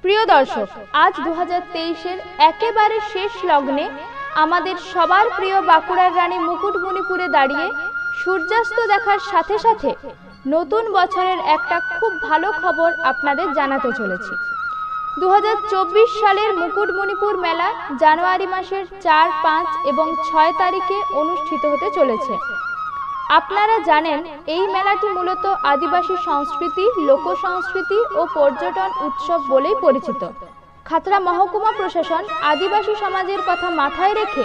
প্রিয় দর্শক, আজ 2023-এর একেবারে শেষ লগ্নে আমাদের সবার প্রিয় বাঁকুড়ার রানী মুকুটমণিপুরে দাঁড়িয়ে সূর্যাস্ত দেখার সাথে সাথে নতুন বছরের একটা খুব ভালো খবর আপনাদের জানাতে চলেছি। 2024 সালের মুকুটমণিপুর মেলা জানুয়ারি মাসের 4, 5 এবং 6 তারিখে অনুষ্ঠিত হতে চলেছে। আপনারা জানেন, এই মেলাটি মূলত আদিবাসী সংস্কৃতি, লোকসংস্কৃতি ও পর্যটন উৎসব বলেই পরিচিত। খাতড়া মহকুমা প্রশাসন আদিবাসী সমাজের কথা মাথায় রেখে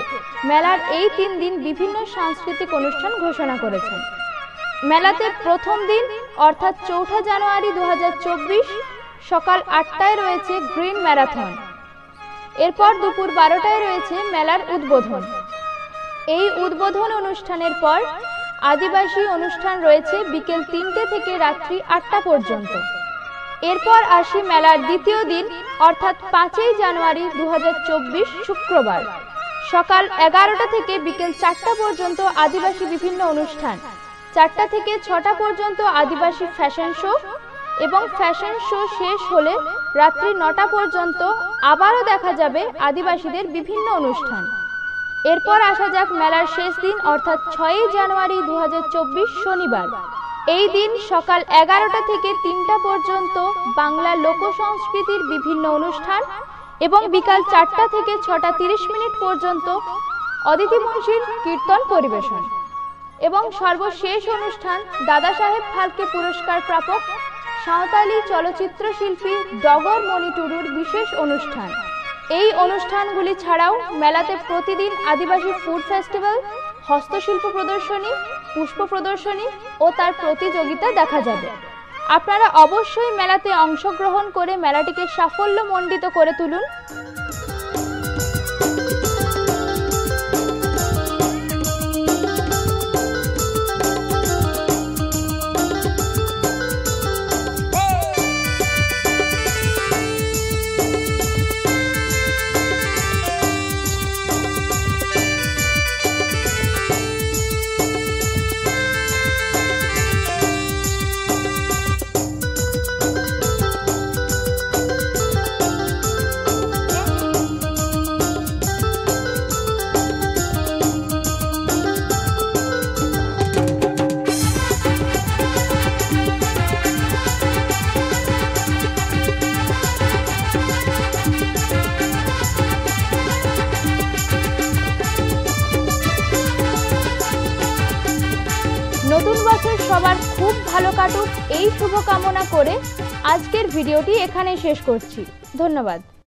মেলার এই 3 দিন বিভিন্ন সাংস্কৃতিক অনুষ্ঠান ঘোষণা করেছেন। মেলাতে প্রথম দিন অর্থাৎ 4 জানুয়ারি 2024 সকাল 8টায় রয়েছে গ্রিন ম্যারাথন। এরপর দুপুর 12টায় রয়েছে মেলার উদ্বোধন। এই উদ্বোধন অনুষ্ঠানের পর আদিবাসী অনুষ্ঠান রয়েছে বিকেল 3টে থেকে রাত্রি 8টা পর্যন্ত। এরপর আসি মেলার দ্বিতীয় দিন অর্থাৎ 5 জানুয়ারি 2024 শুক্রবার সকাল 11টা থেকে বিকেল 4টা পর্যন্ত আদিবাসী বিভিন্ন অনুষ্ঠান। 4টা থেকে 6টা পর্যন্ত আদিবাসী ফ্যাশন শো এবং ফ্যাশন শো শেষ হলে রাত্রি 9টা পর্যন্ত আবারও দেখা যাবে আদিবাসীদের বিভিন্ন অনুষ্ঠান। এরপর আসা যাক মেলার শেষ দিন অর্থাৎ 6 জানুয়ারি 2024 শনিবার। এই দিন সকাল 11টা থেকে 3টা পর্যন্ত বাংলা লোকসংস্কৃতির বিভিন্ন অনুষ্ঠান এবং বিকাল 4টা থেকে 6টা 30 মিনিট পর্যন্ত অদিতি মুন্সির কীর্তন পরিবেশন এবং সর্বশেষ অনুষ্ঠান দাদা সাহেব ফালকে পুরস্কার প্রাপক সাঁওতালি চলচ্চিত্র শিল্পী ডগর মণি টুডুর বিশেষ অনুষ্ঠান। এই অনুষ্ঠানগুলি ছাড়াও মেলাতে প্রতিদিন আদিবাসী ফুড ফেস্টিভ্যাল, হস্তশিল্প প্রদর্শনী, পুষ্প প্রদর্শনী ও তার প্রতিযোগিতা দেখা যাবে। আপনারা অবশ্যই মেলাতে অংশগ্রহণ করে মেলাটিকে সাফল্যমণ্ডিত করে তুলুন। নতুন বছর সবার খুব ভালো কাটুক এই শুভকামনা করে আজকের ভিডিওটি এখানেই শেষ করছি। ধন্যবাদ।